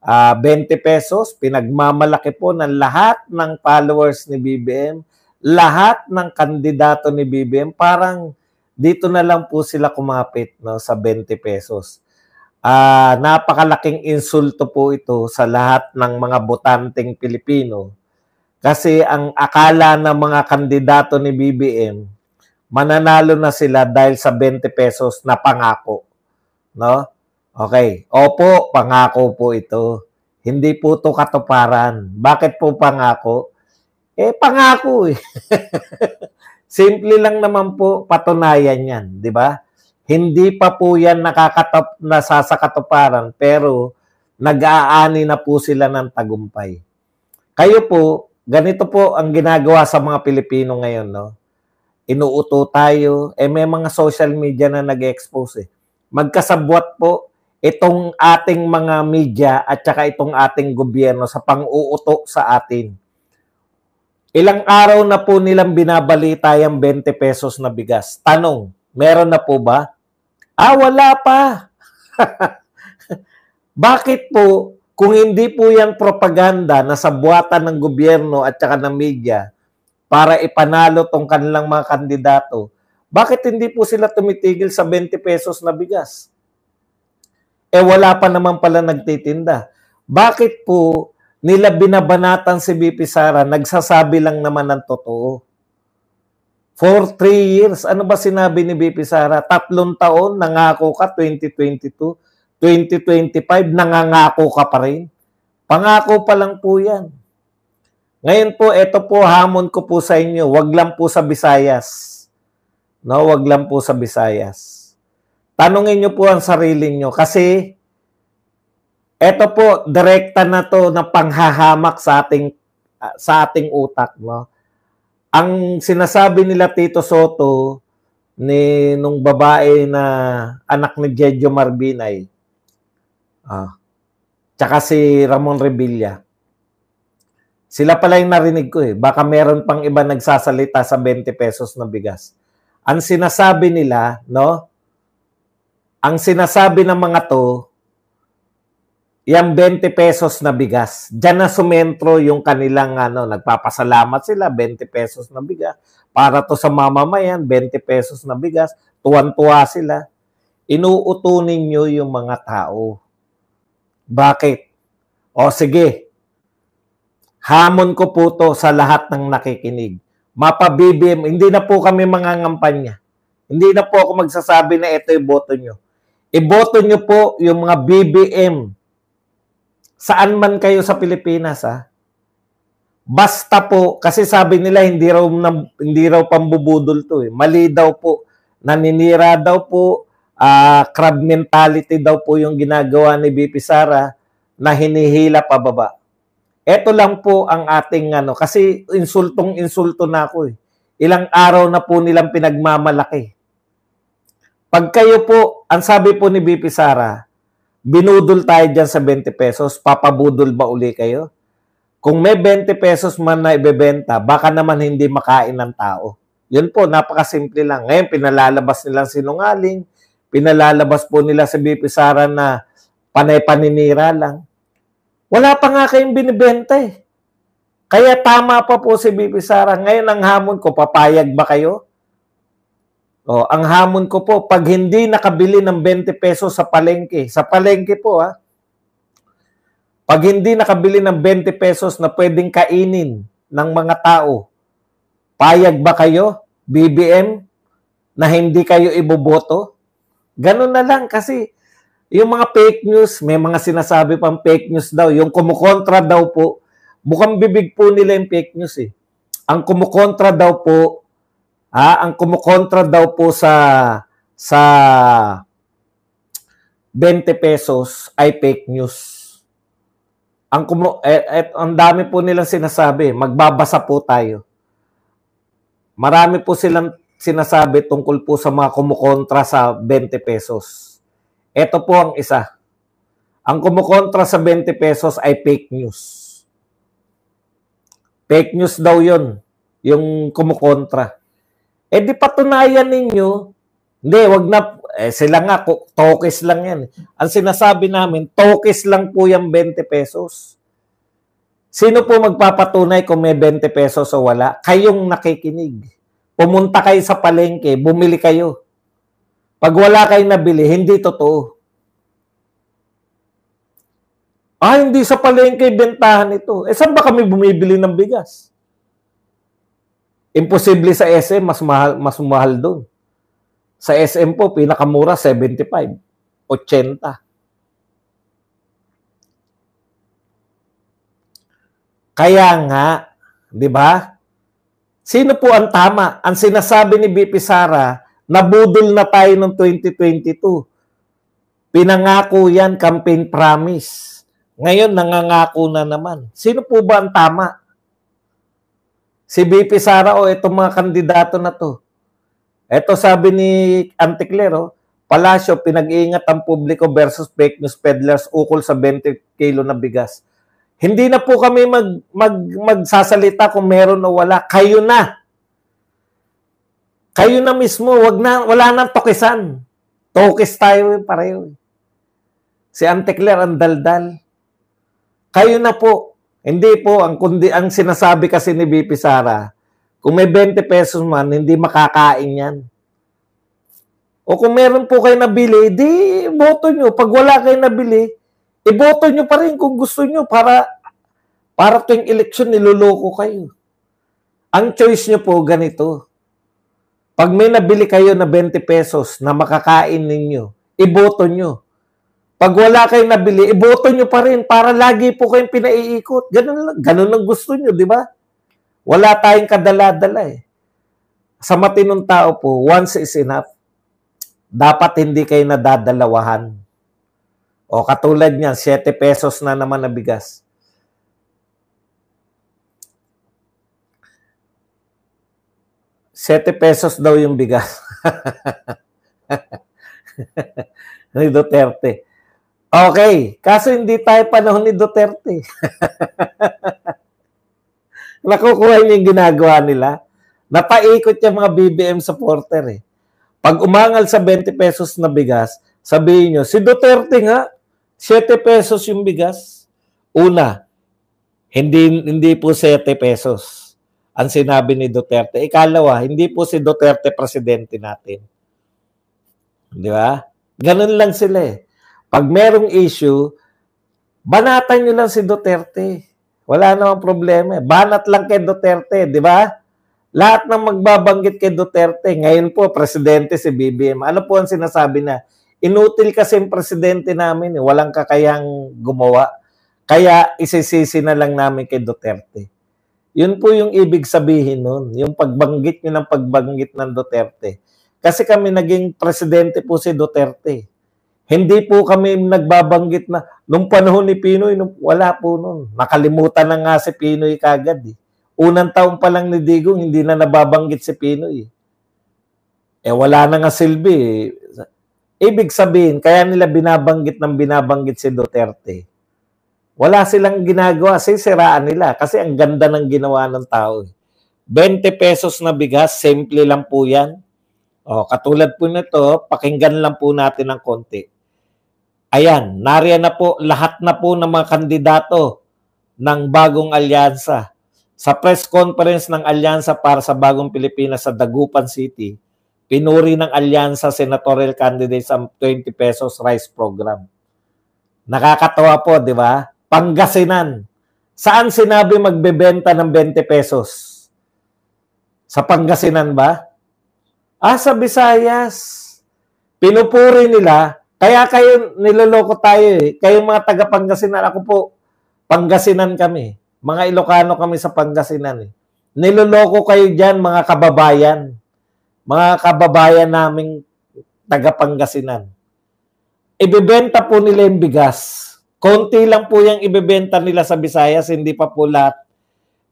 20 pesos, pinagmamalaki po ng lahat ng followers ni BBM, lahat ng kandidato ni BBM, parang dito na lang po sila kumapit, no, sa 20 pesos. Napakalaking insulto po ito sa lahat ng mga botanteng Pilipino kasi ang akala ng mga kandidato ni BBM, mananalo na sila dahil sa 20 pesos na pangako. No? Okay. Opo, pangako po ito. Hindi po ito katuparan. Bakit po pangako? Pangako eh. Simple lang naman po patunayan yan, di ba? Hindi pa po yan nasasakatuparan pero nag-aani na po sila ng tagumpay. Kayo po, ganito po ang ginagawa sa mga Pilipino ngayon, no? Inuuto tayo, may mga social media na nag-expose eh. Magkasabwat po itong ating mga media at saka itong ating gobyerno sa pang-uuto sa atin. Ilang araw na po nilang binabalita yung 20 pesos na bigas. Tanong, meron na po ba? Wala pa. Bakit po, kung hindi po yan propaganda na sabuatan ng gobyerno at saka ng media para ipanalo tong kanilang mga kandidato, bakit hindi po sila tumitigil sa 20 pesos na bigas? Wala pa naman pala nagtitinda. Bakit po nila binabanatan si BP Sara, nagsasabi lang naman ng totoo? For 3 years, ano ba sinabi ni BP Sara? 3 taon, nangako ka, 2022, 2025, nangangako ka pa rin. Pangako pa lang po yan. Ngayon po, ito po, hamon ko po sa inyo, wag lang po sa Visayas. No, wag lang po sa Visayas. Tanungin nyo po ang sarili nyo kasi ito po, direkta na to na panghahamak sa ating utak. No? Ang sinasabi nila Tito Soto nung babae na anak ni Jejo Marbinay, tsaka si Ramon Revilla, sila pala yung narinig ko eh. Baka meron pang iba nagsasalita sa 20 pesos na bigas. Ang sinasabi nila, no? Ang sinasabi ng mga to, yung 20 pesos na bigas, dyan na sumentro yung kanilang, nagpapasalamat sila, 20 pesos na bigas. Para to sa mamamayan, 20 pesos na bigas. Tuwan-tuwa sila. Inuutunin nyo yung mga tao. Bakit? Sige. Hamon ko po to sa lahat ng nakikinig. Mapa-BBM, hindi na po kami mangangampanya. Hindi na po ako magsasabi na ito yung boto nyo. Iboto nyo po yung mga BBM. Saan man kayo sa Pilipinas, Basta po, kasi sabi nila hindi raw pambubudol to eh. Mali daw po. Naninira daw po, crab mentality daw po yung ginagawa ni BP Sara na hinihila pababa. Ito lang po ang ating kasi insultong-insulto na ako eh. Ilang araw na po nilang pinagmamalaki. Pag kayo po, ang sabi po ni BP Sara, binudol tayo dyan sa 20 pesos, papabudol ba uli kayo? Kung may 20 pesos man na ibebenta, baka naman hindi makain ng tao. Yun po, napakasimple lang. Ngayon, pinalalabas nilang sinungaling, pinalalabas po nila sa BP Sara na panay-paninira lang. Wala pa nga kayong binibenta eh. Kaya tama pa po si BP Sara. Ngayon, ang hamon ko, papayag ba kayo? Ang hamon ko po, pag hindi nakabili ng 20 pesos sa palengke po pag hindi nakabili ng 20 pesos na pwedeng kainin ng mga tao, payag ba kayo, BBM, na hindi kayo iboboto? Ganun na lang kasi yung mga fake news, may mga sinasabi pang fake news daw, yung kumukontra daw po, bukang bibig po nila yung fake news eh. Ang kumukontra daw po, sa 20 pesos ay fake news. Ang dami po nilang sinasabi, magbabasa po tayo. Marami po silang sinasabi tungkol po sa mga kumukontra sa 20 pesos. Ito po ang isa. Ang kumukontra sa 20 pesos ay fake news. Fake news daw yun, yung kumukontra. Di patunayan ninyo, hindi, wag na, Sila nga, tokes lang yan. Ang sinasabi namin, tokes lang po yung 20 pesos. Sino po magpapatunay kung may 20 pesos o wala? Kayong nakikinig. Pumunta kayo sa palengke, bumili kayo. Pag wala kayong nabili, hindi totoo. Hindi sa palengke bentahan ito. Saan ba kami bumibili ng bigas? Imposible sa SM, mas mahal doon. Sa SM po, pinakamura, 75, 80. Kaya nga, di ba? Sino po ang tama? Ang sinasabi ni BP Sara, nabudol na tayo noong 2022. Pinangako yan, campaign promise. Ngayon, nangangako na naman. Sino po ba ang tama? Si BP Sara o itong mga kandidato na to? Ito sabi ni Anticlero, Palacio, pinag-iingat ang publiko versus fake news peddlers ukol sa 20 kilo na bigas. Hindi na po kami magsasalita kung meron o wala. Kayo na. Kayo na mismo. Wala nang tokesan. Tokes tayo pareho. Si Anticler ang daldal. Kayo na po. Hindi po. Ang sinasabi kasi ni BP Sara, kung may 20 pesos man, hindi makakain yan. O kung meron po kayo nabili, di boto nyo. Pag wala kayo nabili, iboto nyo pa rin kung gusto nyo para tuwing eleksyon niloloko kayo. Ang choice nyo po ganito. Pag may nabili kayo na 20 pesos na makakain ninyo, iboto nyo. Pag wala kayong nabili, iboto nyo pa rin para lagi po kayong pinaiikot. Ganun lang gusto nyo, di ba? Wala tayong kadala-dala eh. Sa matinong tao po, once is enough. Dapat hindi kayo nadadalawahan. O katulad niyan, 7 pesos na naman na bigas. ₱7 daw yung bigas. Ni Duterte. Okay, kaso hindi tayo panahon ni Duterte. Nakukuha niyo yung ginagawa nila. Napaikot yung mga BBM supporter eh. Pag umangal sa 20 pesos na bigas, sabihin nyo, si Duterte nga, 7 pesos yung bigas. Una, hindi po 7 pesos ang sinabi ni Duterte. Ikalawa, hindi po si Duterte presidente natin. Di ba? Ganun lang sila eh. Pag merong issue, banatan nyo lang si Duterte. Wala namang problema. Banat lang kay Duterte, di ba? Lahat ng magbabanggit kay Duterte, ngayon po, presidente si BBM. Ano po ang sinasabi na? Inutil kasi yung presidente namin, eh. Walang kakayang gumawa. Kaya isisisi na lang namin kay Duterte. Yun po yung ibig sabihin nun. Yung pagbanggit nyo ng pagbanggit ng Duterte. Kasi kami naging presidente po si Duterte. Hindi po kami nagbabanggit na, nung panahon ni Pinoy, wala po nun. Nakalimutan na nga si Pinoy kagad eh. Unang taon pa lang ni Digong, hindi na nababanggit si Pinoy. Wala na nga silbi. Ibig sabihin, kaya nila binabanggit si Duterte. Wala silang ginagawa, sisiraan nila. Kasi ang ganda ng ginawa ng tao. 20 pesos na bigas, simple lang po yan. Katulad po nito, pakinggan lang po natin ng konti. Ayan, nariyan na po, lahat na po ng mga kandidato ng bagong alyansa. Sa press conference ng Alyansa para sa Bagong Pilipinas sa Dagupan City, pinuri ng Alyansa senatorial candidates ang 20 pesos rice program. Nakakatawa po, di ba? Pangasinan. Saan sinabi magbebenta ng 20 pesos? Sa Pangasinan ba? Sa Visayas. Pinupuri nila, kaya kayo niloloko tayo eh. Kayong mga taga-Pangasinan, ako po, Pangasinan kami. Mga Ilocano kami sa Pangasinan eh. Niloloko kayo dyan, mga kababayan. Mga kababayan naming taga-Pangasinan. Ibebenta po nila yung bigas. Konti lang po yung ibebenta nila sa Visayas, hindi pa po lahat.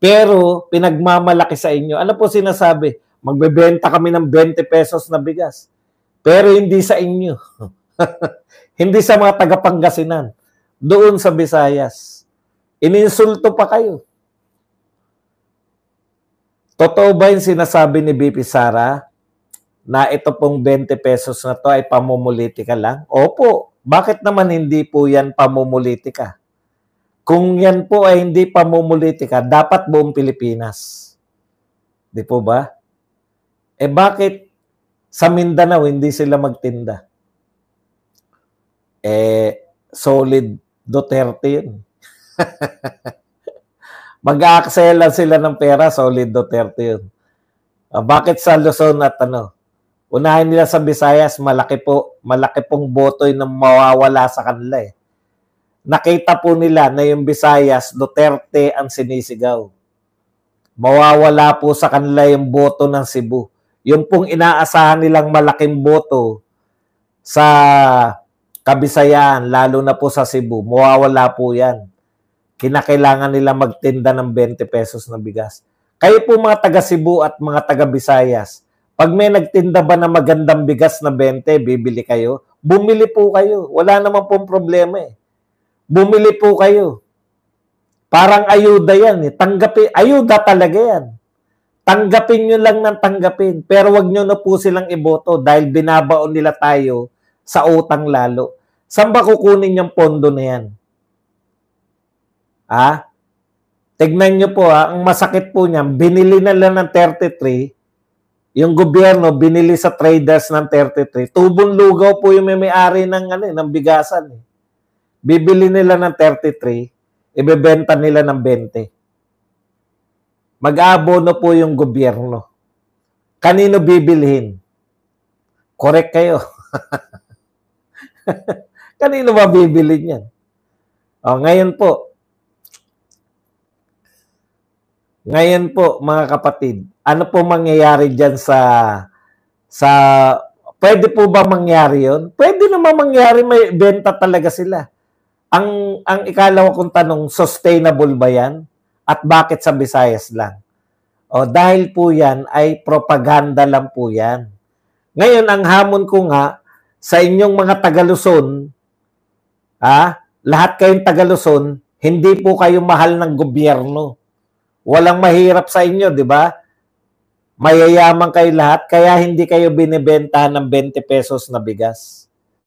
Pero pinagmamalaki sa inyo. Ano po sinasabi? Magbebenta kami ng 20 pesos na bigas. Pero hindi sa inyo. Hindi sa mga taga-Pangasinan. Doon sa Visayas. Ininsulto pa kayo. Totoo ba yung sinasabi ni BP Sara na ito pong 20 pesos na to ay pamumulitika lang? Opo. Bakit naman hindi po yan pamumulitika? Kung yan po ay hindi pamumulitika, dapat buong Pilipinas. Di po ba? Eh bakit sa Mindanao hindi sila magtinda? Solid Duterte yun. Mag-aaksela sila ng pera, solid Duterte yun. Bakit sa Luzon at unahin nila sa Visayas, malaki pong boto yung mawawala sa kanila eh. Nakita po nila na yung Visayas, Duterte ang sinisigaw. Mawawala po sa kanila yung boto ng Cebu. Yung pong inaasahan nilang malaking boto sa Kabisayaan, lalo na po sa Cebu, mawawala po yan. Kinakailangan nila magtinda ng 20 pesos na bigas. Kayo po mga taga Cebu at mga taga Visayas, pag may nagtinda ba na magandang bigas na 20, bibili kayo? Bumili po kayo. Wala naman pong problema eh. Bumili po kayo. Parang ayuda yan eh. Ayuda talaga yan. Tanggapin nyo lang ng tanggapin. Pero wag nyo na po silang iboto dahil binabaon nila tayo sa utang lalo. Saan ba kukunin yung pondo na yan? Tignan nyo po ang masakit po niyan, binili na lang ng 33, yung gobyerno binili sa traders ng 33, tubong lugaw po yung may-ari ng bigasan. Bibili nila ng 33, ibebenta nila ng 20. Mag-aabono po yung gobyerno. Kanino bibilhin? Correct kayo. Kanino ba bibili niyan? Ngayon po, mga kapatid, ano po mangyayari dyan sa pwede po ba mangyari yun? Pwede naman mangyari, may benta talaga sila. Ang ikalawa kong tanong, sustainable ba yan? At bakit sa Visayas lang? Dahil po yan ay propaganda lang po yan. Ngayon, ang hamon ko nga, sa inyong mga Taga-Luzon, lahat kayong Taga-Luzon, hindi po kayo mahal ng gobyerno. Walang mahirap sa inyo, di ba? Mayayaman kayo lahat, kaya hindi kayo binibentahan ng 20 pesos na bigas.